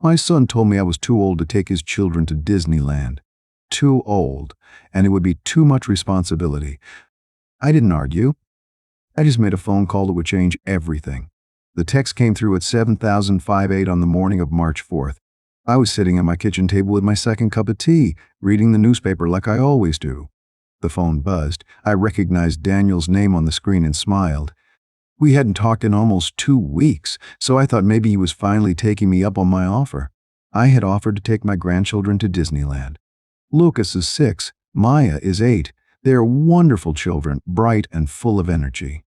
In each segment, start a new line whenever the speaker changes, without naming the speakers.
My son told me I was too old to take his children to Disneyland. Too old, and it would be too much responsibility. I didn't argue. I just made a phone call that would change everything. The text came through at 7,058 on the morning of March 4th. I was sitting at my kitchen table with my second cup of tea, reading the newspaper like I always do. The phone buzzed. I recognized Daniel's name on the screen and smiled. We hadn't talked in almost 2 weeks, so I thought maybe he was finally taking me up on my offer. I had offered to take my grandchildren to Disneyland. Lucas is 6, Maya is 8. They're wonderful children, bright and full of energy.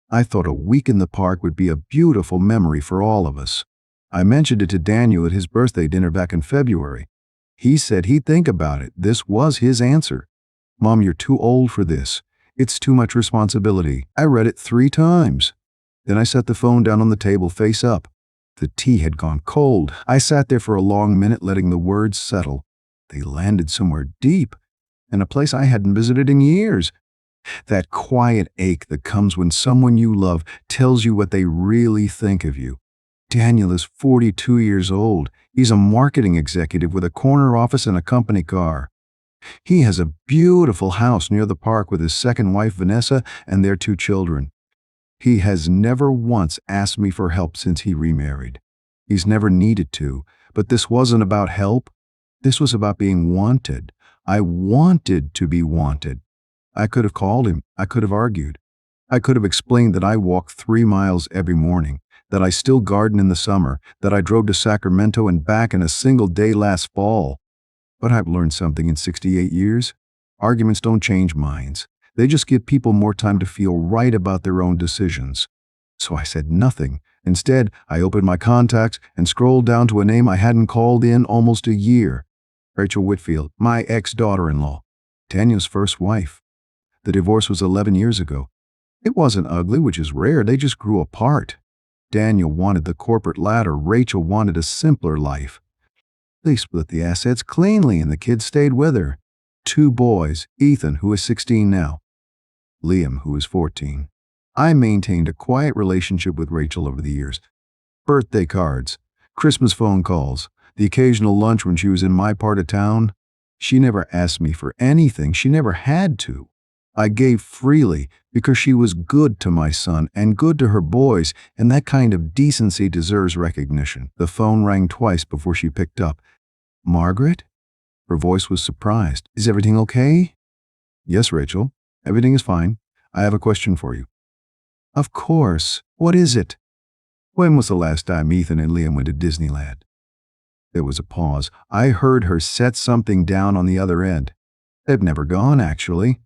I thought a week in the park would be a beautiful memory for all of us. I mentioned it to Daniel at his birthday dinner back in February. He said he'd think about it. This was his answer. "Mom, you're too old for this. It's too much responsibility." I read it 3 times. Then I set the phone down on the table face up. The tea had gone cold. I sat there for a long minute letting the words settle. They landed somewhere deep, in a place I hadn't visited in years. That quiet ache that comes when someone you love tells you what they really think of you. Daniel is 42 years old. He's a marketing executive with a corner office and a company car. He has a beautiful house near the park with his second wife, Vanessa, and their 2 children. He has never once asked me for help since he remarried. He's never needed to, but this wasn't about help. This was about being wanted. I wanted to be wanted. I could have called him. I could have argued. I could have explained that I walk 3 miles every morning, that I still garden in the summer, that I drove to Sacramento and back in a single day last fall. But I've learned something in 68 years. Arguments don't change minds. They just give people more time to feel right about their own decisions. So I said nothing. Instead, I opened my contacts and scrolled down to a name I hadn't called in almost a year. Rachel Whitfield, my ex-daughter-in-law, Daniel's first wife. The divorce was 11 years ago. It wasn't ugly, which is rare. They just grew apart. Daniel wanted the corporate ladder. Rachel wanted a simpler life. They split the assets cleanly, and the kids stayed with her. 2 boys, Ethan, who is 16 now, Liam, who is 14. I maintained a quiet relationship with Rachel over the years. Birthday cards, Christmas phone calls, the occasional lunch when she was in my part of town. She never asked me for anything. She never had to. I gave freely because she was good to my son and good to her boys, and that kind of decency deserves recognition. The phone rang twice before she picked up. "Margaret?" Her voice was surprised. "Is everything okay?" "Yes, Rachel. Everything is fine. I have a question for you." "Of course. What is it?" "When was the last time Ethan and Liam went to Disneyland?" There was a pause. I heard her set something down on the other end. "They've never gone, actually.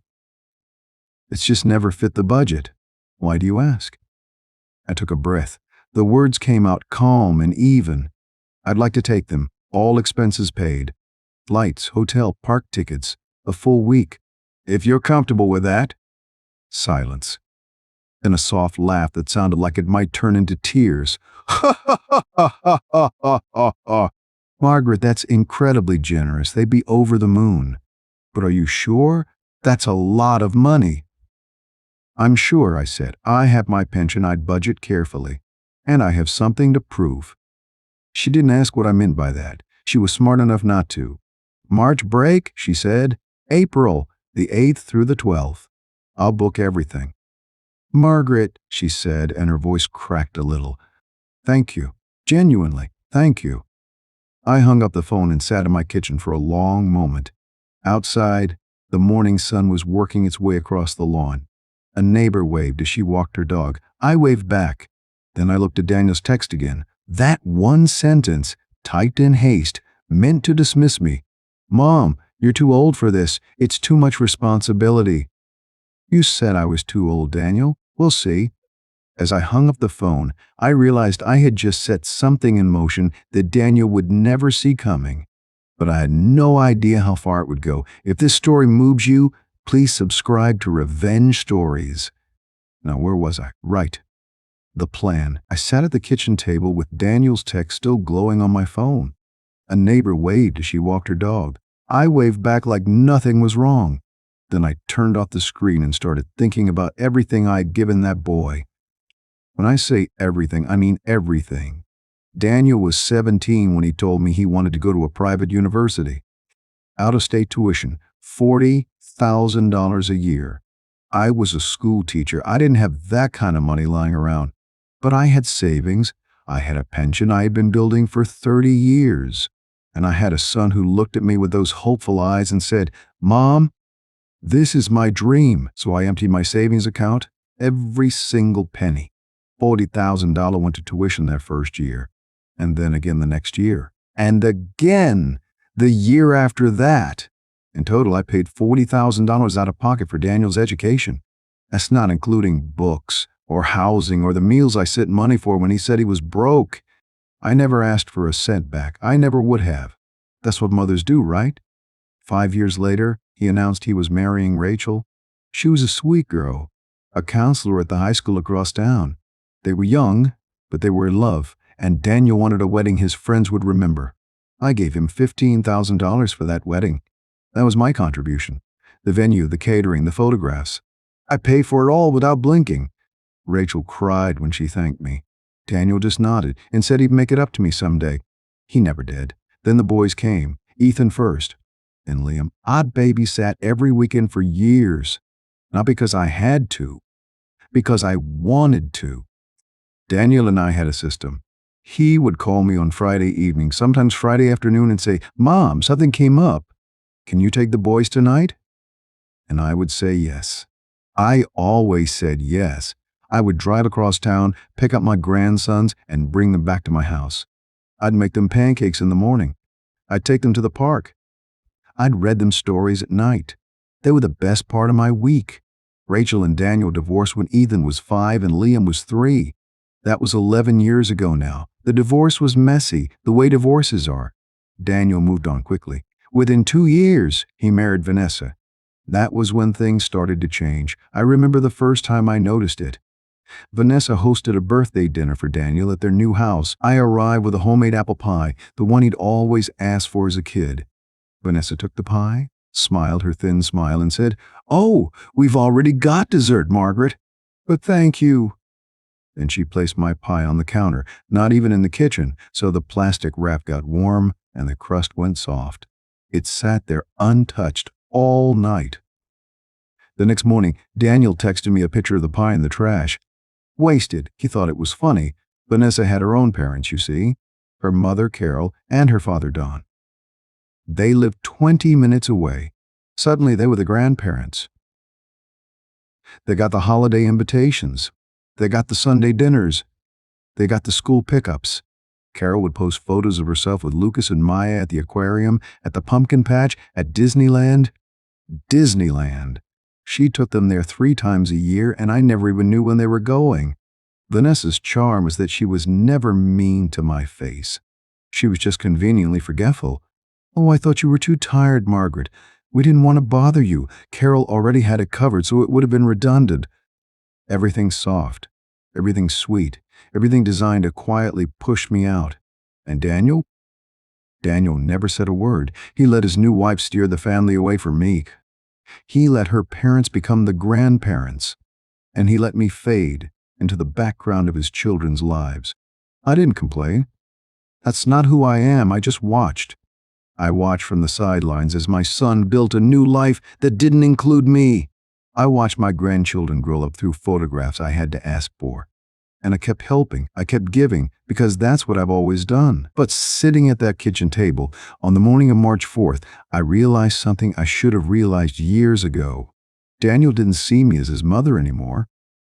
It's just never fit the budget." "Why do you ask?" I took a breath. The words came out calm and even. "I'd like to take them, all expenses paid. Flights, hotel, park tickets, a full week. If you're comfortable with that." Silence. Then a soft laugh that sounded like it might turn into tears. "Ha ha ha ha ha ha ha ha. Margaret, that's incredibly generous. They'd be over the moon. But are you sure? That's a lot of money." "I'm sure," I said. "I have my pension. I'd budget carefully. And I have something to prove." She didn't ask what I meant by that. She was smart enough not to. "March break," she said. "April, the 8th through the 12th. I'll book everything." "Margaret," she said, and her voice cracked a little. "Thank you. Genuinely, thank you." I hung up the phone and sat in my kitchen for a long moment. Outside, the morning sun was working its way across the lawn. A neighbor waved as she walked her dog. I waved back. Then I looked at Daniel's text again. That one sentence, typed in haste, meant to dismiss me. "Mom, you're too old for this. It's too much responsibility." "You said I was too old, Daniel. We'll see." As I hung up the phone, I realized I had just set something in motion that Daniel would never see coming. But I had no idea how far it would go. If this story moves you, please subscribe to Revenge Stories. Now, where was I? Right. The plan. I sat at the kitchen table with Daniel's text still glowing on my phone. A neighbor waved as she walked her dog. I waved back like nothing was wrong. Then I turned off the screen and started thinking about everything I'd given that boy. When I say everything, I mean everything. Daniel was 17 when he told me he wanted to go to a private university. Out-of-state tuition, $40,000 a year. I was a school teacher. I didn't have that kind of money lying around. But I had savings. I had a pension I had been building for 30 years. And I had a son who looked at me with those hopeful eyes and said, "Mom, this is my dream." So I emptied my savings account, every single penny. $40,000 went to tuition that first year. And then again the next year. And again the year after that. In total, I paid $40,000 out of pocket for Daniel's education. That's not including books or housing or the meals I sent money for when he said he was broke. I never asked for a cent back. I never would have. That's what mothers do, right? 5 years later, he announced he was marrying Rachel. She was a sweet girl, a counselor at the high school across town. They were young, but they were in love, and Daniel wanted a wedding his friends would remember. I gave him $15,000 for that wedding. That was my contribution. The venue, the catering, the photographs. I paid for it all without blinking. Rachel cried when she thanked me. Daniel just nodded and said he'd make it up to me someday. He never did. Then the boys came, Ethan first, then Liam. I'd babysat every weekend for years. Not because I had to, because I wanted to. Daniel and I had a system. He would call me on Friday evening, sometimes Friday afternoon, and say, "Mom, something came up. Can you take the boys tonight?" And I would say yes. I always said yes. I would drive across town, pick up my grandsons, and bring them back to my house. I'd make them pancakes in the morning. I'd take them to the park. I'd read them stories at night. They were the best part of my week. Rachel and Daniel divorced when Ethan was 5 and Liam was 3. That was 11 years ago now. The divorce was messy, the way divorces are. Daniel moved on quickly. Within 2 years, he married Vanessa. That was when things started to change. I remember the first time I noticed it. Vanessa hosted a birthday dinner for Daniel at their new house. I arrived with a homemade apple pie, the one he'd always asked for as a kid. Vanessa took the pie, smiled her thin smile, and said, "Oh, we've already got dessert, Margaret. But thank you." Then she placed my pie on the counter, not even in the kitchen, so the plastic wrap got warm and the crust went soft. It sat there untouched all night. The next morning, Daniel texted me a picture of the pie in the trash. Wasted. He thought it was funny. Vanessa had her own parents, you see. Her mother, Carol, and her father, Don. They lived 20 minutes away. Suddenly, they were the grandparents. They got the holiday invitations. They got the Sunday dinners. They got the school pickups. Carol would post photos of herself with Lucas and Maya at the aquarium, at the pumpkin patch, at Disneyland. Disneyland. She took them there 3 times a year, and I never even knew when they were going. Vanessa's charm was that she was never mean to my face. She was just conveniently forgetful. "Oh, I thought you were too tired, Margaret. We didn't want to bother you. Carol already had it covered, so it would have been redundant." Everything soft, everything sweet, everything designed to quietly push me out. And Daniel? Daniel never said a word. He let his new wife steer the family away from me. He let her parents become the grandparents. And he let me fade into the background of his children's lives. I didn't complain. That's not who I am. I just watched. I watched from the sidelines as my son built a new life that didn't include me. I watched my grandchildren grow up through photographs I had to ask for. And I kept helping, I kept giving, because that's what I've always done. But sitting at that kitchen table, on the morning of March 4th, I realized something I should have realized years ago. Daniel didn't see me as his mother anymore.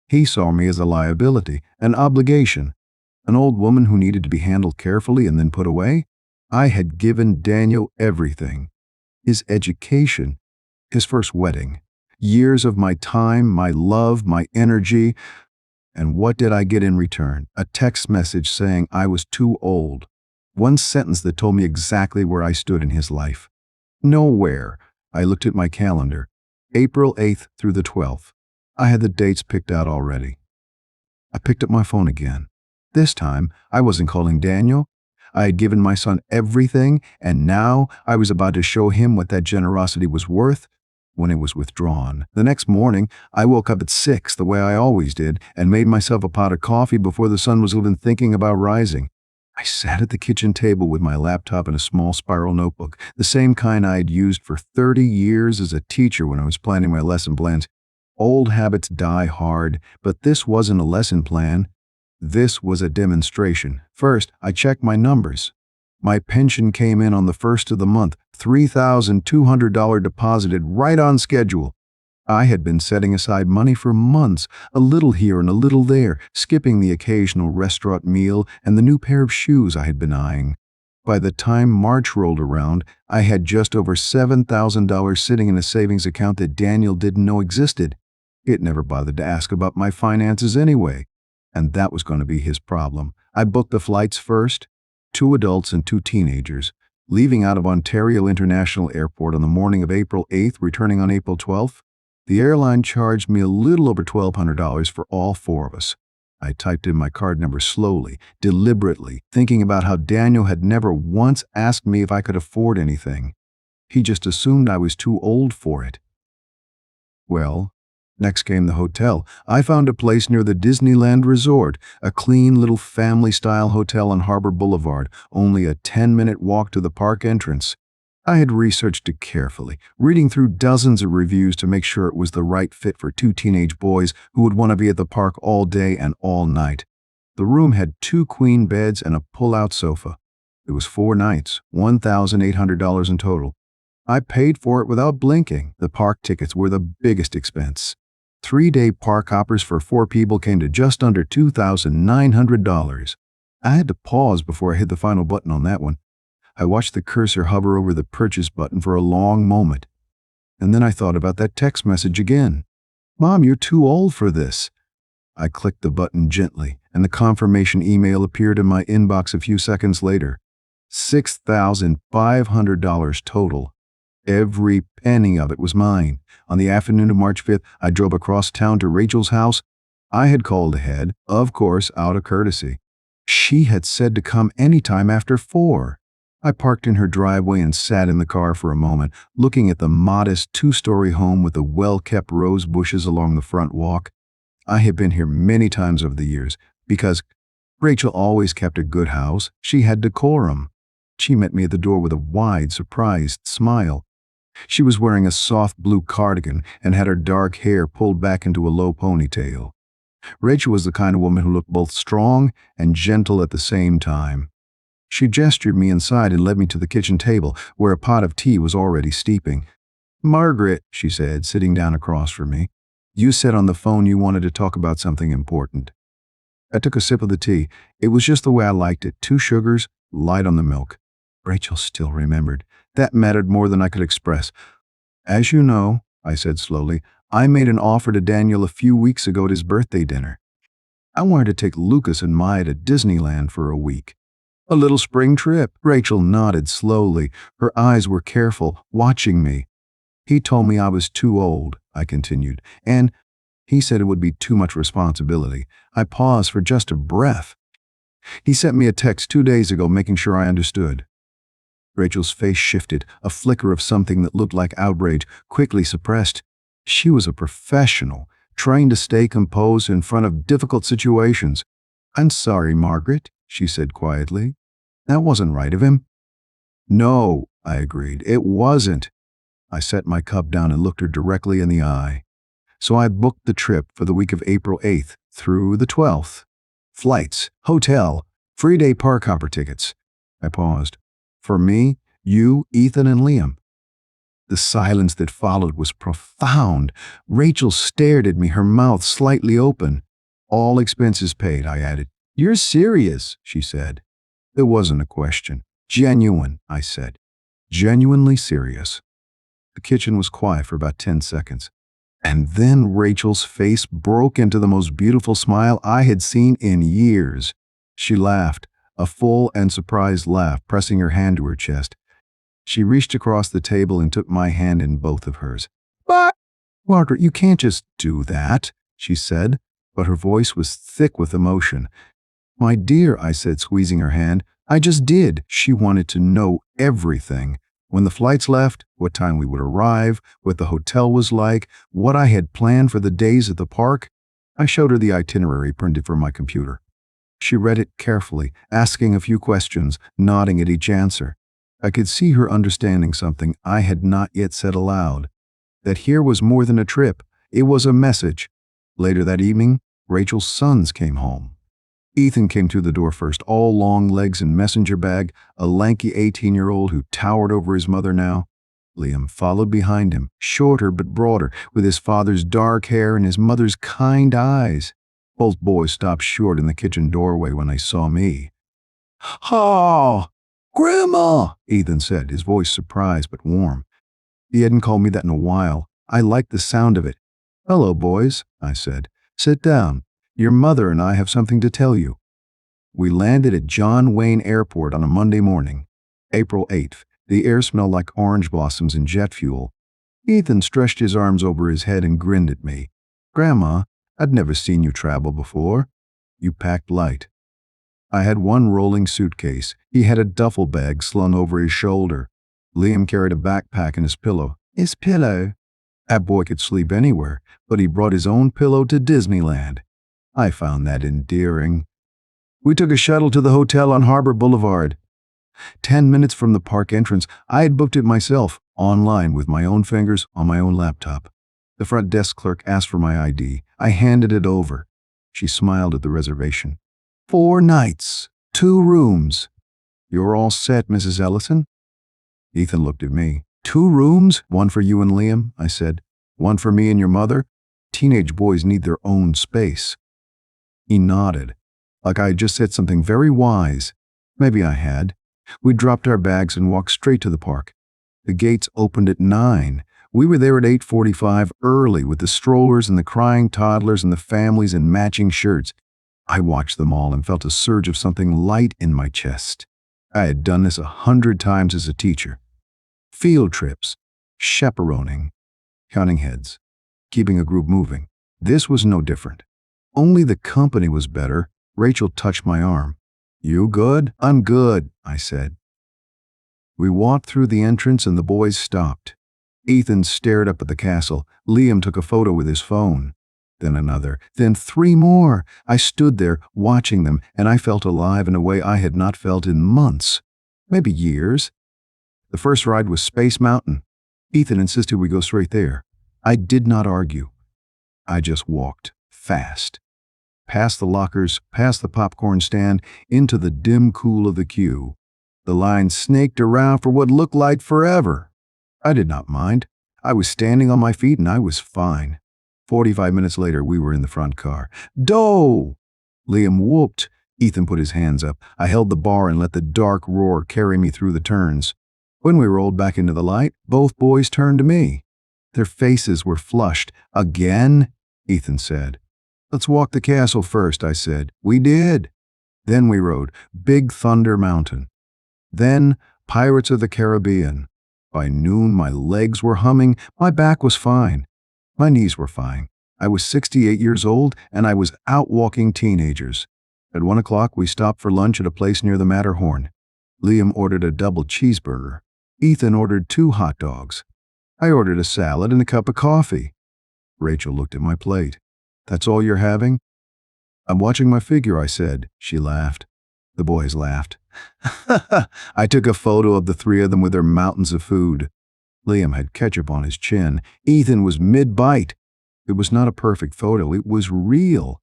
He saw me as a liability, an obligation, an old woman who needed to be handled carefully and then put away. I had given Daniel everything. His education, his first wedding, years of my time, my love, my energy. And what did I get in return? A text message saying I was too old. One sentence that told me exactly where I stood in his life. Nowhere. I looked at my calendar. April 8th through the 12th. I had the dates picked out already. I picked up my phone again. This time, I wasn't calling Daniel. I had given my son everything, and now I was about to show him what that generosity was worth when it was withdrawn. The next morning, I woke up at 6, the way I always did, and made myself a pot of coffee before the sun was even thinking about rising. I sat at the kitchen table with my laptop and a small spiral notebook, the same kind I had used for 30 years as a teacher when I was planning my lesson plans. Old habits die hard, but this wasn't a lesson plan. This was a demonstration. First, I checked my numbers. My pension came in on the first of the month, $3,200 deposited right on schedule. I had been setting aside money for months, a little here and a little there, skipping the occasional restaurant meal and the new pair of shoes I had been eyeing. By the time March rolled around, I had just over $7,000 sitting in a savings account that Daniel didn't know existed. It never bothered to ask about my finances anyway. And that was going to be his problem. I booked the flights first, 2 adults and 2 teenagers, leaving out of Ontario International Airport on the morning of April 8th, returning on April 12th. The airline charged me a little over $1,200 for all 4 of us. I typed in my card number slowly, deliberately, thinking about how Daniel had never once asked me if I could afford anything. He just assumed I was too old for it. Well, next came the hotel. I found a place near the Disneyland Resort, a clean little family-style hotel on Harbor Boulevard, only a 10-minute walk to the park entrance. I had researched it carefully, reading through dozens of reviews to make sure it was the right fit for 2 teenage boys who would want to be at the park all day and all night. The room had 2 queen beds and a pull-out sofa. It was 4 nights, $1,800 in total. I paid for it without blinking. The park tickets were the biggest expense. 3-day park hoppers for 4 people came to just under $2,900. I had to pause before I hit the final button on that one. I watched the cursor hover over the purchase button for a long moment. And then I thought about that text message again. "Mom, you're too old for this." I clicked the button gently, and the confirmation email appeared in my inbox a few seconds later. $6,500 total. Every penny of it was mine. On the afternoon of March 5th, I drove across town to Rachel's house. I had called ahead, of course, out of courtesy. She had said to come anytime after 4. I parked in her driveway and sat in the car for a moment, looking at the modest 2-story home with the well-kept rose bushes along the front walk. I had been here many times over the years, because Rachel always kept a good house. She had decorum. She met me at the door with a wide, surprised smile. She was wearing a soft blue cardigan and had her dark hair pulled back into a low ponytail. Rachel was the kind of woman who looked both strong and gentle at the same time. She gestured me inside and led me to the kitchen table, where a pot of tea was already steeping. "Margaret," she said, sitting down across from me, "you said on the phone you wanted to talk about something important." I took a sip of the tea. It was just the way I liked it, 2 sugars, light on the milk. Rachel still remembered. That mattered more than I could express. "As you know," I said slowly, "I made an offer to Daniel a few weeks ago at his birthday dinner. I wanted to take Lucas and Maya to Disneyland for a week. A little spring trip." Rachel nodded slowly. Her eyes were careful, watching me. "He told me I was too old," I continued, "and he said it would be too much responsibility." I paused for just a breath. "He sent me a text 2 days ago making sure I understood." Rachel's face shifted, a flicker of something that looked like outrage, quickly suppressed. She was a professional, trained to stay composed in front of difficult situations. "I'm sorry, Margaret," she said quietly. "That wasn't right of him." "No," I agreed, "it wasn't." I set my cup down and looked her directly in the eye. "So I booked the trip for the week of April 8th through the 12th. Flights, hotel, 3-day park hopper tickets." I paused. "For me, you, Ethan, and Liam." The silence that followed was profound. Rachel stared at me, her mouth slightly open. "All expenses paid," I added. "You're serious," she said. There wasn't a question. "Genuine," I said. "Genuinely serious." The kitchen was quiet for about 10 seconds. And then Rachel's face broke into the most beautiful smile I had seen in years. She laughed, a full and surprised laugh, pressing her hand to her chest. She reached across the table and took my hand in both of hers. "But, Margaret, you can't just do that," she said, but her voice was thick with emotion. "My dear," I said, squeezing her hand, "I just did." She wanted to know everything. When the flights left, what time we would arrive, what the hotel was like, what I had planned for the days at the park. I showed her the itinerary printed from my computer. She read it carefully, asking a few questions, nodding at each answer. I could see her understanding something I had not yet said aloud. That here was more than a trip, it was a message. Later that evening, Rachel's sons came home. Ethan came through the door first, all long legs and messenger bag, a lanky 18-year-old who towered over his mother now. Liam followed behind him, shorter but broader, with his father's dark hair and his mother's kind eyes. Both boys stopped short in the kitchen doorway when they saw me. "Oh, Grandma," Ethan said, his voice surprised but warm. He hadn't called me that in a while. I liked the sound of it. "Hello, boys," I said. "Sit down. Your mother and I have something to tell you." We landed at John Wayne Airport on a Monday morning, April 8th. The air smelled like orange blossoms and jet fuel. Ethan stretched his arms over his head and grinned at me. "Grandma, I'd never seen you travel before. You packed light." I had one rolling suitcase. He had a duffel bag slung over his shoulder. Liam carried a backpack and his pillow. His pillow? That boy could sleep anywhere, but he brought his own pillow to Disneyland. I found that endearing. We took a shuttle to the hotel on Harbor Boulevard. 10 minutes from the park entrance, I had booked it myself, online with my own fingers on my own laptop. The front desk clerk asked for my ID. I handed it over. She smiled at the reservation. 4 nights, 2 rooms. You're all set, Mrs. Ellison? Ethan looked at me. 2 rooms? One for you and Liam, I said. One for me and your mother? Teenage boys need their own space. He nodded, like I had just said something very wise. Maybe I had. We dropped our bags and walked straight to the park. The gates opened at 9. We were there at 8:45 early with the strollers and the crying toddlers and the families in matching shirts. I watched them all and felt a surge of something light in my chest. I had done this 100 times as a teacher. Field trips, chaperoning, counting heads, keeping a group moving. This was no different. Only the company was better. Rachel touched my arm. "You good?" "I'm good," I said. We walked through the entrance and the boys stopped. Ethan stared up at the castle. Liam took a photo with his phone. Then another, then 3 more. I stood there watching them, and I felt alive in a way I had not felt in months, maybe years. The first ride was Space Mountain. Ethan insisted we go straight there. I did not argue. I just walked, fast. Past the lockers, past the popcorn stand, into the dim cool of the queue. The line snaked around for what looked like forever. I did not mind. I was standing on my feet and I was fine. 45 minutes later, we were in the front car. "Doe!" Liam whooped. Ethan put his hands up. I held the bar and let the dark roar carry me through the turns. When we rolled back into the light, both boys turned to me. Their faces were flushed. "Again?" Ethan said. "Let's walk the castle first," I said. We did. Then we rode Big Thunder Mountain. Then Pirates of the Caribbean. By noon, my legs were humming. My back was fine. My knees were fine. I was 68 years old, and I was out walking teenagers. At 1 o'clock, we stopped for lunch at a place near the Matterhorn. Liam ordered a double cheeseburger. Ethan ordered 2 hot dogs. I ordered a salad and a cup of coffee. Rachel looked at my plate. "That's all you're having?" "I'm watching my figure," I said. She laughed. The boys laughed. I took a photo of the 3 of them with their mountains of food. Liam had ketchup on his chin. Ethan was mid-bite. It was not a perfect photo. It was real.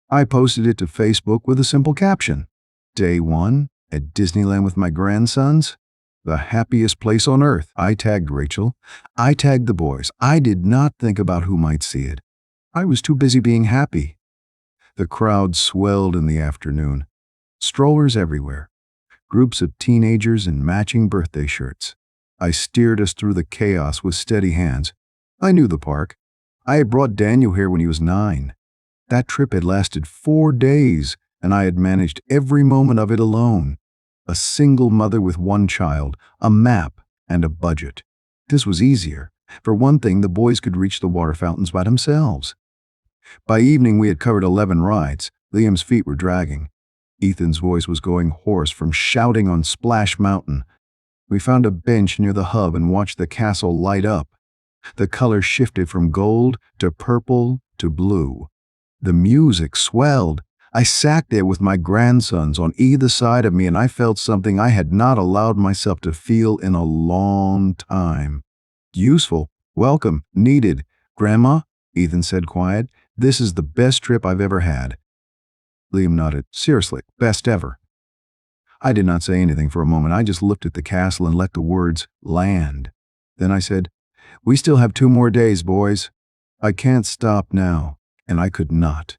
I posted it to Facebook with a simple caption. "Day 1 at Disneyland with my grandsons. The happiest place on earth." I tagged Rachel. I tagged the boys. I did not think about who might see it. I was too busy being happy. The crowd swelled in the afternoon. Strollers everywhere. Groups of teenagers in matching birthday shirts. I steered us through the chaos with steady hands. I knew the park. I had brought Daniel here when he was 9. That trip had lasted 4 days, and I had managed every moment of it alone. A single mother with 1 child, a map, and a budget. This was easier. For one thing, the boys could reach the water fountains by themselves. By evening, we had covered 11 rides. Liam's feet were dragging. Ethan's voice was going hoarse from shouting on Splash Mountain. We found a bench near the hub and watched the castle light up. The colors shifted from gold to purple to blue. The music swelled. I sat there with my grandsons on either side of me, and I felt something I had not allowed myself to feel in a long time. Useful, welcome, needed. Grandma, Ethan said quiet, this is the best trip I've ever had. Liam nodded. Seriously, best ever. I did not say anything for a moment. I just looked at the castle and let the words land. Then I said, we still have 2 more days, boys. I can't stop now. And I could not.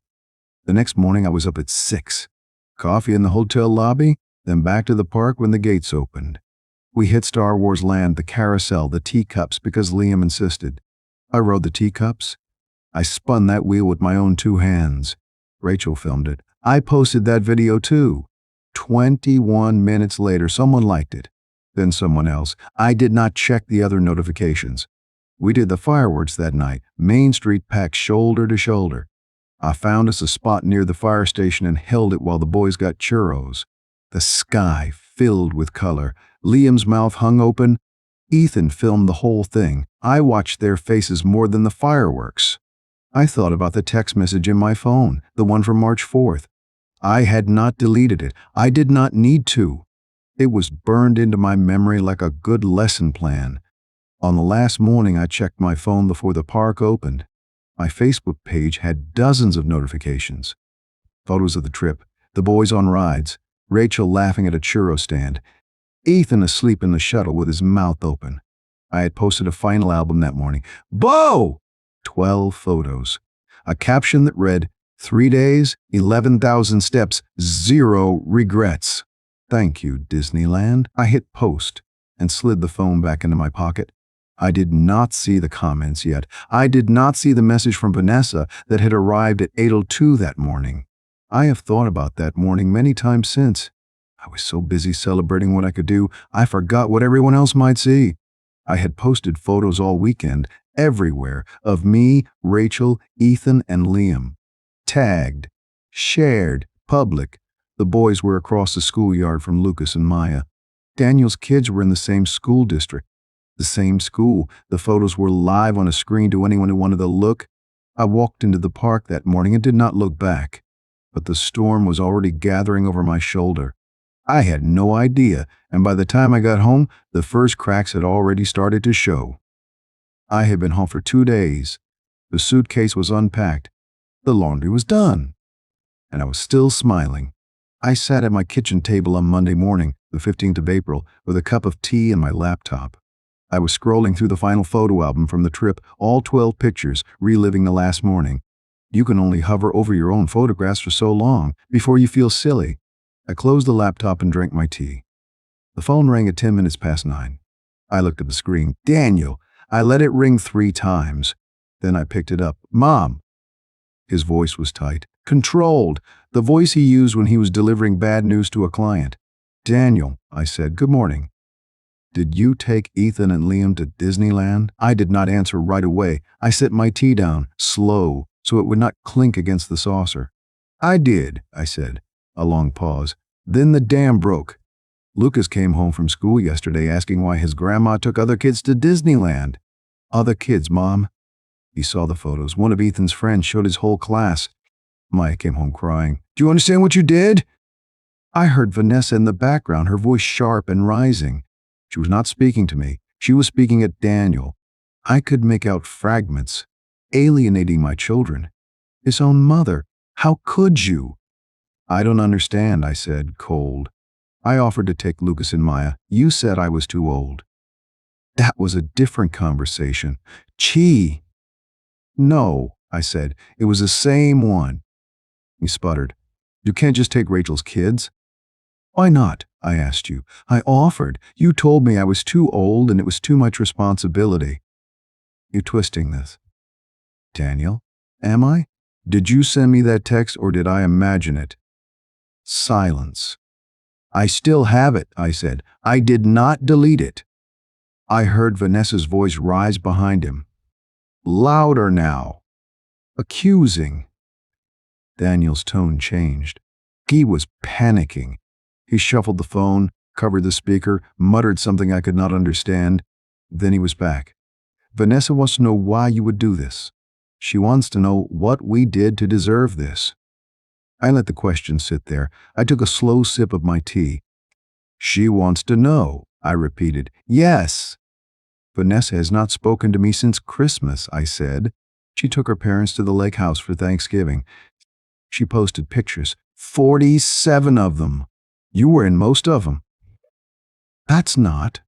The next morning I was up at 6. Coffee in the hotel lobby, then back to the park when the gates opened. We hit Star Wars Land, the carousel, the teacups, because Liam insisted. I rode the teacups. I spun that wheel with my own 2 hands. Rachel filmed it. I posted that video too. 21 minutes later, someone liked it. Then someone else. I did not check the other notifications. We did the fireworks that night, Main Street packed shoulder to shoulder. I found us a spot near the fire station and held it while the boys got churros. The sky filled with color. Liam's mouth hung open. Ethan filmed the whole thing. I watched their faces more than the fireworks. I thought about the text message in my phone, the one from March 4th. I had not deleted it. I did not need to. It was burned into my memory like a good lesson plan. On the last morning, I checked my phone before the park opened. My Facebook page had dozens of notifications. Photos of the trip, the boys on rides, Rachel laughing at a churro stand, Ethan asleep in the shuttle with his mouth open. I had posted a final album that morning. Bo! 12 photos. A caption that read, 3 days, 11,000 steps, 0 regrets. Thank you, Disneyland. I hit post and slid the phone back into my pocket. I did not see the comments yet. I did not see the message from Vanessa that had arrived at 8:02 that morning. I have thought about that morning many times since. I was so busy celebrating what I could do, I forgot what everyone else might see. I had posted photos all weekend, everywhere, of me, Rachel, Ethan, and Liam. Tagged, shared, public. The boys were across the schoolyard from Lucas and Maya. Daniel's kids were in the same school district. The same school. The photos were live on a screen to anyone who wanted to look. I walked into the park that morning and did not look back. But the storm was already gathering over my shoulder. I had no idea, and by the time I got home, the first cracks had already started to show. I had been home for 2 days. The suitcase was unpacked. The laundry was done. And I was still smiling. I sat at my kitchen table on Monday morning, the 15th of April, with a cup of tea and my laptop. I was scrolling through the final photo album from the trip, all 12 pictures, reliving the last morning. You can only hover over your own photographs for so long before you feel silly. I closed the laptop and drank my tea. The phone rang at 10 minutes past 9. I looked at the screen. Daniel. I let it ring 3 times. Then I picked it up. Mom. His voice was tight, controlled, the voice he used when he was delivering bad news to a client. Daniel, I said, good morning. Did you take Ethan and Liam to Disneyland? I did not answer right away. I set my tea down, slow, so it would not clink against the saucer. I did, I said. A long pause. Then the dam broke. Lucas came home from school yesterday asking why his grandma took other kids to Disneyland. Other kids, Mom. He saw the photos. One of Ethan's friends showed his whole class. Maya came home crying. Do you understand what you did? I heard Vanessa in the background, her voice sharp and rising. She was not speaking to me. She was speaking at Daniel. I could make out fragments, alienating my children. His own mother. How could you? I don't understand, I said, cold. I offered to take Lucas and Maya. You said I was too old. That was a different conversation. Gee. No, I said. It was the same one. He sputtered. You can't just take Rachel's kids. Why not? I asked you. I offered. You told me I was too old and it was too much responsibility. You're twisting this. Daniel, am I? Did you send me that text or did I imagine it? Silence. I still have it, I said. I did not delete it. I heard Vanessa's voice rise behind him. Louder now. Accusing. Daniel's tone changed. He was panicking. He shuffled the phone, covered the speaker, muttered something I could not understand. Then he was back. Vanessa wants to know why you would do this. She wants to know what we did to deserve this. I let the question sit there. I took a slow sip of my tea. She wants to know, I repeated. Yes. Vanessa has not spoken to me since Christmas, I said. She took her parents to the lake house for Thanksgiving. She posted pictures, 47 of them. You were in most of them. That's not.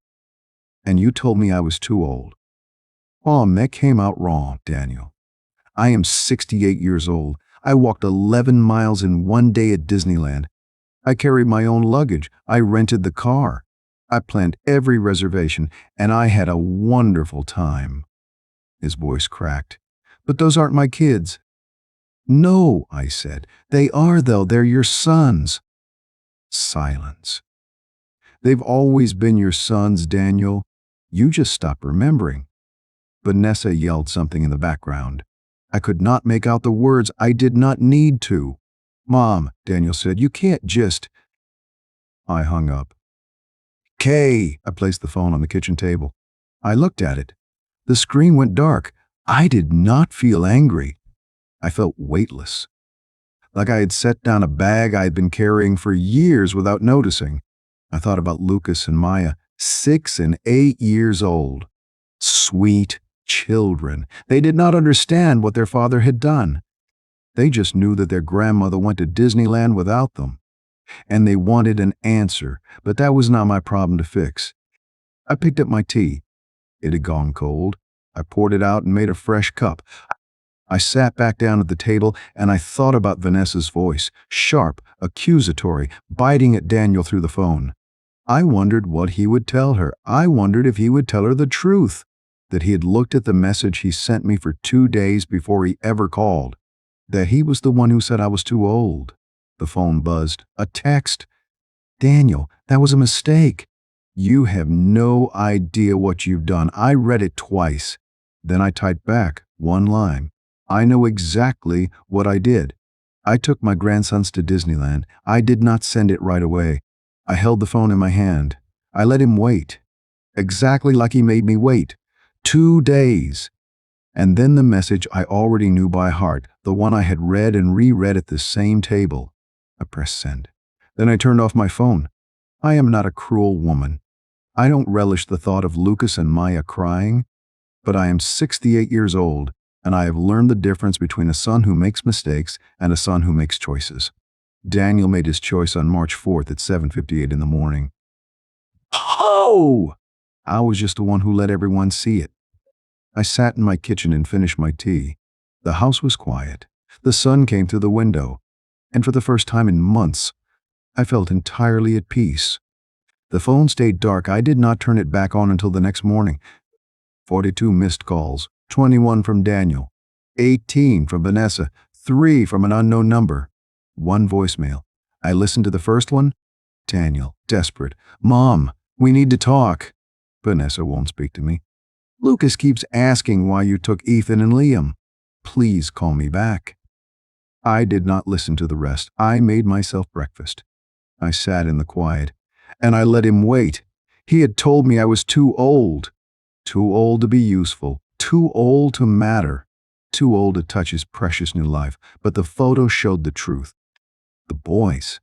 And you told me I was too old. Mom, that came out wrong, Daniel. I am 68 years old. I walked 11 miles in one day at Disneyland. I carried my own luggage. I rented the car. I planned every reservation, and I had a wonderful time. His voice cracked. But those aren't my kids. No, I said. They are, though. They're your sons. Silence. They've always been your sons, Daniel. You just stopped remembering. Vanessa yelled something in the background. I could not make out the words. I did not need to. Mom, Daniel said, you can't just... I hung up. Kay, I placed the phone on the kitchen table. I looked at it. The screen went dark. I did not feel angry. I felt weightless. Like I had set down a bag I had been carrying for years without noticing. I thought about Lucas and Maya, 6 and 8 years old. Sweet children. They did not understand what their father had done. They just knew that their grandmother went to Disneyland without them. And they wanted an answer, but that was not my problem to fix. I picked up my tea. It had gone cold. I poured it out and made a fresh cup. I sat back down at the table and I thought about Vanessa's voice, sharp, accusatory, biting at Daniel through the phone. I wondered what he would tell her. I wondered if he would tell her the truth, that he had looked at the message he sent me for 2 days before he ever called, that he was the one who said I was too old. The phone buzzed. A text. Daniel, that was a mistake. You have no idea what you've done. I read it twice. Then I typed back one line. I know exactly what I did. I took my grandsons to Disneyland. I did not send it right away. I held the phone in my hand. I let him wait. Exactly like he made me wait. 2 days. And then the message I already knew by heart, the one I had read and reread at the same table. I pressed send. Then I turned off my phone. I am not a cruel woman. I don't relish the thought of Lucas and Maya crying, but I am 68 years old, and I have learned the difference between a son who makes mistakes and a son who makes choices. Daniel made his choice on March 4th at 7:58 in the morning. Oh! I was just the one who let everyone see it. I sat in my kitchen and finished my tea. The house was quiet. The sun came through the window, and for the first time in months, I felt entirely at peace. The phone stayed dark. I did not turn it back on until the next morning. 42 missed calls, 21 from Daniel, 18 from Vanessa, 3 from an unknown number, 1 voicemail. I listened to the first one. Daniel, desperate. Mom, we need to talk. Vanessa won't speak to me. Lucas keeps asking why you took Ethan and Liam. Please call me back. I did not listen to the rest. I made myself breakfast. I sat in the quiet, and I let him wait. He had told me I was too old to be useful, too old to matter, too old to touch his precious new life. But the photo showed the truth. The boys,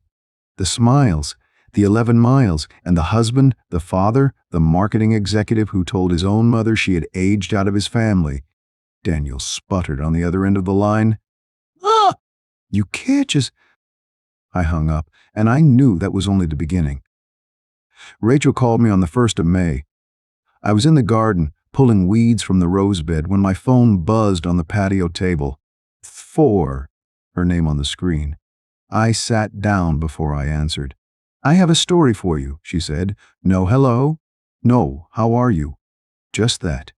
the smiles, the 11 miles, and the husband, the father, the marketing executive who told his own mother she had aged out of his family. Daniel sputtered on the other end of the line. Ah! You can't just... I hung up, and I knew that was only the beginning. Rachel called me on the 1st of May. I was in the garden, pulling weeds from the rose bed when my phone buzzed on the patio table. 4, her name on the screen. I sat down before I answered. I have a story for you, she said. No hello? No, how are you? Just that.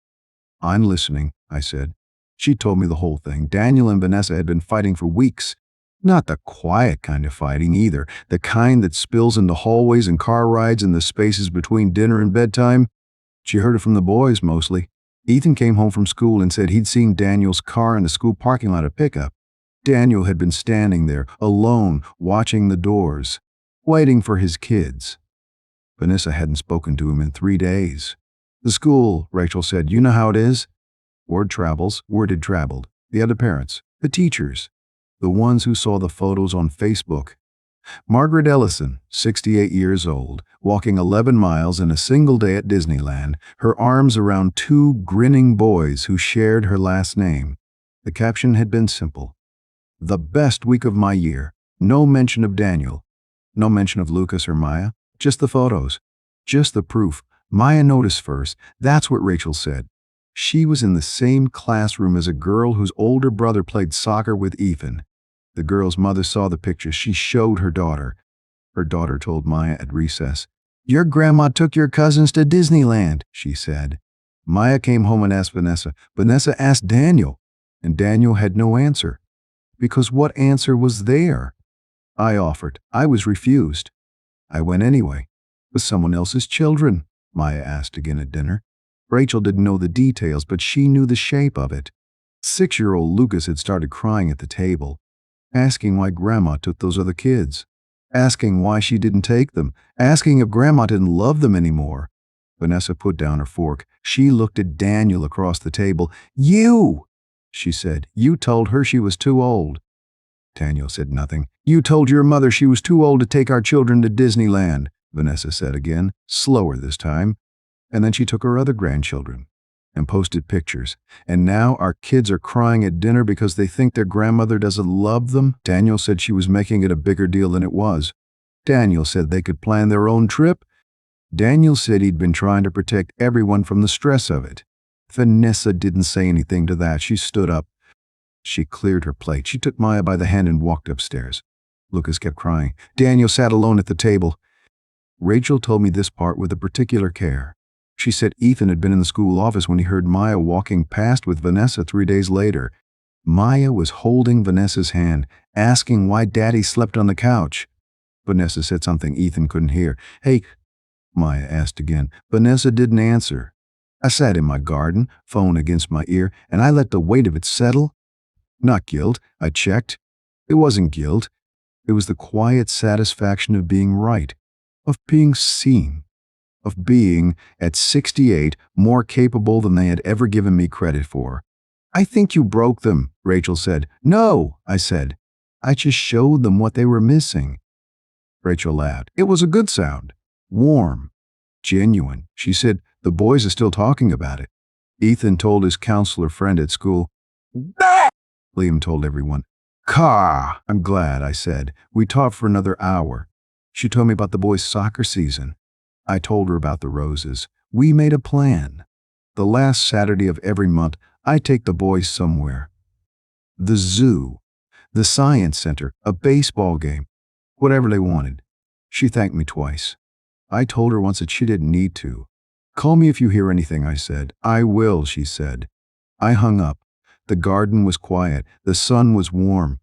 I'm listening, I said. She told me the whole thing. Daniel and Vanessa had been fighting for weeks. Not the quiet kind of fighting either, the kind that spills into hallways and car rides in the spaces between dinner and bedtime. She heard it from the boys mostly. Ethan came home from school and said he'd seen Daniel's car in the school parking lot at pickup. Daniel had been standing there, alone, watching the doors, waiting for his kids. Vanessa hadn't spoken to him in 3 days. The school, Rachel said, you know how it is? Word travels, word had traveled. The other parents, the teachers. The ones who saw the photos on Facebook. Margaret Ellison, 68 years old, walking 11 miles in a single day at Disneyland, her arms around two grinning boys who shared her last name. The caption had been simple. The best week of my year. No mention of Daniel. No mention of Lucas or Maya. Just the photos. Just the proof. Maya noticed first. That's what Rachel said. She was in the same classroom as a girl whose older brother played soccer with Ethan. The girl's mother saw the pictures. She showed her daughter. Her daughter told Maya at recess, "Your grandma took your cousins to Disneyland," she said. Maya came home and asked Vanessa. Vanessa asked Daniel, and Daniel had no answer. Because what answer was there? I offered. I was refused. I went anyway. With someone else's children, Maya asked again at dinner. Rachel didn't know the details, but she knew the shape of it. 6-year-old Lucas had started crying at the table, asking why Grandma took those other kids, asking why she didn't take them, asking if Grandma didn't love them anymore. Vanessa put down her fork. She looked at Daniel across the table. "You!" she said. "You told her she was too old." Daniel said nothing. "You told your mother she was too old to take our children to Disneyland," Vanessa said again, slower this time. And then she took her other grandchildren and posted pictures. And now our kids are crying at dinner because they think their grandmother doesn't love them. Daniel said she was making it a bigger deal than it was. Daniel said they could plan their own trip. Daniel said he'd been trying to protect everyone from the stress of it. Vanessa didn't say anything to that. She stood up. She cleared her plate. She took Maya by the hand and walked upstairs. Lucas kept crying. Daniel sat alone at the table. Rachel told me this part with a particular care. She said Ethan had been in the school office when he heard Maya walking past with Vanessa 3 days later. Maya was holding Vanessa's hand, asking why Daddy slept on the couch. Vanessa said something Ethan couldn't hear. "Hey," Maya asked again. Vanessa didn't answer. I sat in my garden, phone against my ear, and I let the weight of it settle. Not guilt, I checked. It wasn't guilt. It was the quiet satisfaction of being right, of being seen, of being, at 68, more capable than they had ever given me credit for. "I think you broke them," Rachel said. "No," I said. "I just showed them what they were missing." Rachel laughed. It was a good sound. Warm. Genuine. She said, "The boys are still talking about it." Ethan told his counselor friend at school. "Bah!" Liam told everyone. "Caw!" "I'm glad," I said. We talked for another hour. She told me about the boys' soccer season. I told her about the roses. We made a plan. The last Saturday of every month, I take the boys somewhere. The zoo, the science center, a baseball game, whatever they wanted. She thanked me twice. I told her once that she didn't need to. "Call me if you hear anything," I said. "I will," she said. I hung up. The garden was quiet. The sun was warm.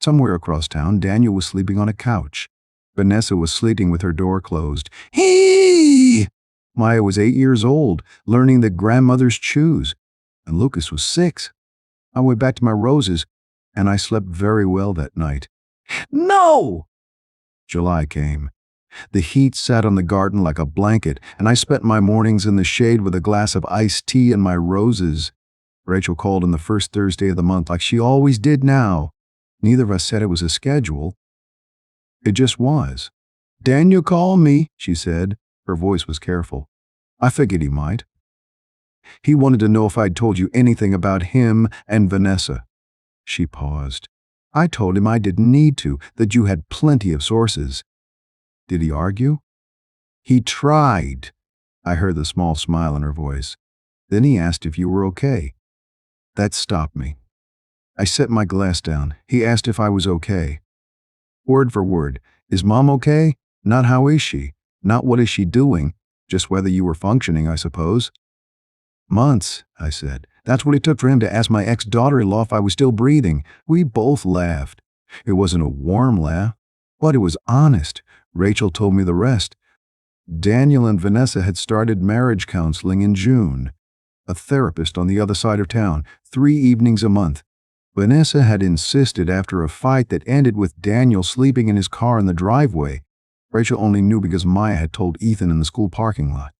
Somewhere across town, Daniel was sleeping on a couch. Vanessa was sleeping with her door closed. Hee! Maya was 8 years old, learning that grandmothers choose. And Lucas was 6. I went back to my roses, and I slept very well that night. No! July came. The heat sat on the garden like a blanket, and I spent my mornings in the shade with a glass of iced tea and my roses. Rachel called on the first Thursday of the month like she always did now. Neither of us said it was a schedule. It just was. "Daniel called me," she said. Her voice was careful. I figured he might. He wanted to know if I'd told you anything about him and Vanessa. She paused. I told him I didn't need to, that you had plenty of sources. Did he argue? He tried. I heard the small smile in her voice. Then he asked if you were okay. That stopped me. I set my glass down. He asked if I was okay. Word for word. Is Mom okay? Not how is she? Not what is she doing? Just whether you were functioning, I suppose. Months, I said. That's what it took for him to ask my ex-daughter-in-law if I was still breathing. We both laughed. It wasn't a warm laugh, but it was honest. Rachel told me the rest. Daniel and Vanessa had started marriage counseling in June. A therapist on the other side of town, 3 evenings a month. Vanessa had insisted after a fight that ended with Daniel sleeping in his car in the driveway. Rachel only knew because Maya had told Ethan in the school parking lot.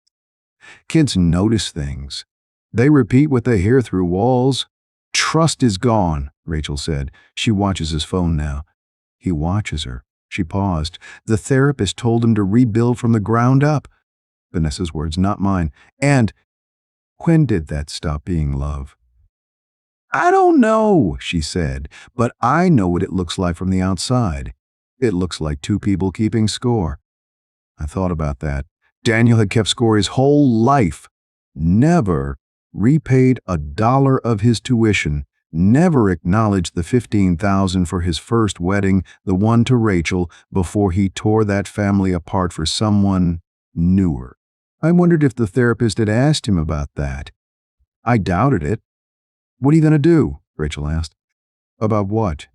Kids notice things. They repeat what they hear through walls. Trust is gone, Rachel said. She watches his phone now. He watches her. She paused. The therapist told him to rebuild from the ground up. Vanessa's words, not mine. And when did that stop being love? I don't know, she said, but I know what it looks like from the outside. It looks like two people keeping score. I thought about that. Daniel had kept score his whole life. Never repaid $1 of his tuition. Never acknowledged the $15,000 for his first wedding, the one to Rachel, before he tore that family apart for someone newer. I wondered if the therapist had asked him about that. I doubted it. What are you going to do? Rachel asked. About what?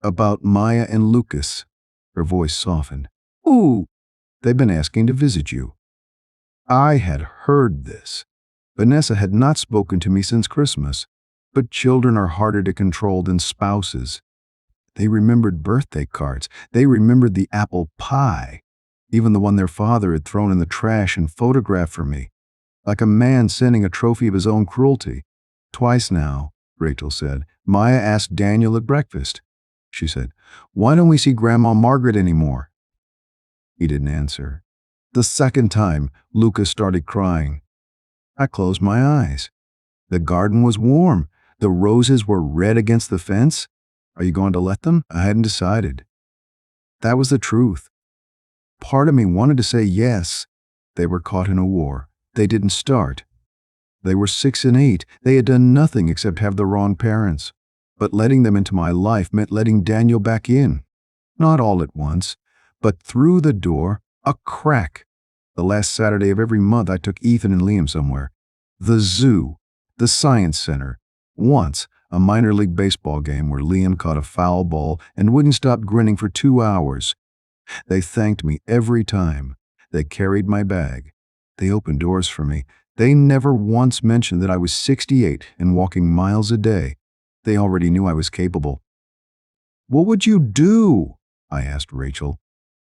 About Maya and Lucas. Her voice softened. Ooh, they've been asking to visit you. I had heard this. Vanessa had not spoken to me since Christmas, but children are harder to control than spouses. They remembered birthday cards. They remembered the apple pie, even the one their father had thrown in the trash and photographed for me, like a man sending a trophy of his own cruelty. Twice now, Rachel said. Maya asked Daniel at breakfast. She said, "Why don't we see Grandma Margaret anymore?" He didn't answer. The second time, Lucas started crying. I closed my eyes. The garden was warm. The roses were red against the fence. Are you going to let them? I hadn't decided. That was the truth. Part of me wanted to say yes. They were caught in a war. They didn't start. They were 6 and 8. They had done nothing except have the wrong parents. But letting them into my life meant letting Daniel back in. Not all at once, but through the door, a crack. The last Saturday of every month I took Ethan and Liam somewhere. The zoo, the science center. Once, a minor league baseball game where Liam caught a foul ball and wouldn't stop grinning for 2 hours. They thanked me every time. They carried my bag. They opened doors for me. They never once mentioned that I was 68 and walking miles a day. They already knew I was capable. What would you do? I asked Rachel.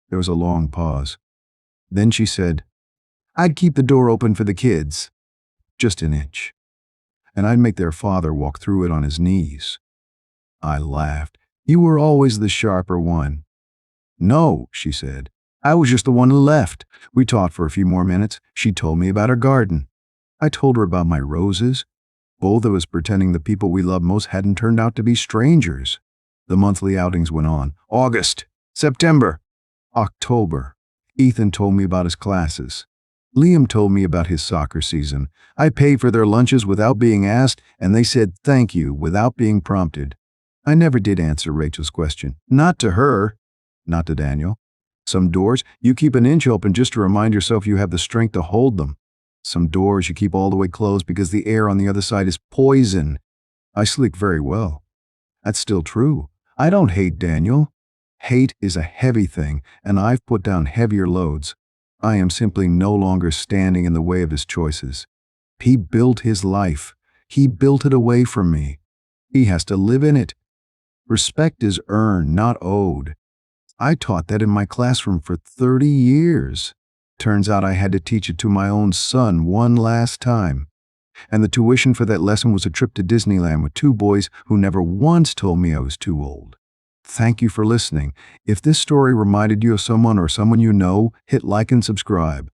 There was a long pause. Then she said, I'd keep the door open for the kids. Just an inch. And I'd make their father walk through it on his knees. I laughed. You were always the sharper one. No, she said. I was just the one who left. We talked for a few more minutes. She told me about her garden. I told her about my roses. Both of us pretending the people we loved most hadn't turned out to be strangers. The monthly outings went on. August, September, October. Ethan told me about his classes. Liam told me about his soccer season. I paid for their lunches without being asked, and they said thank you without being prompted. I never did answer Rachel's question. Not to her. Not to Daniel. Some doors you keep an inch open just to remind yourself you have the strength to hold them. Some doors you keep all the way closed because the air on the other side is poison. I sleep very well. That's still true. I don't hate Daniel. Hate is a heavy thing, and I've put down heavier loads. I am simply no longer standing in the way of his choices. He built his life. He built it away from me. He has to live in it. Respect is earned, not owed. I taught that in my classroom for 30 years. Turns out I had to teach it to my own son one last time. And the tuition for that lesson was a trip to Disneyland with 2 boys who never once told me I was too old. Thank you for listening. If this story reminded you of someone or someone you know, hit like and subscribe.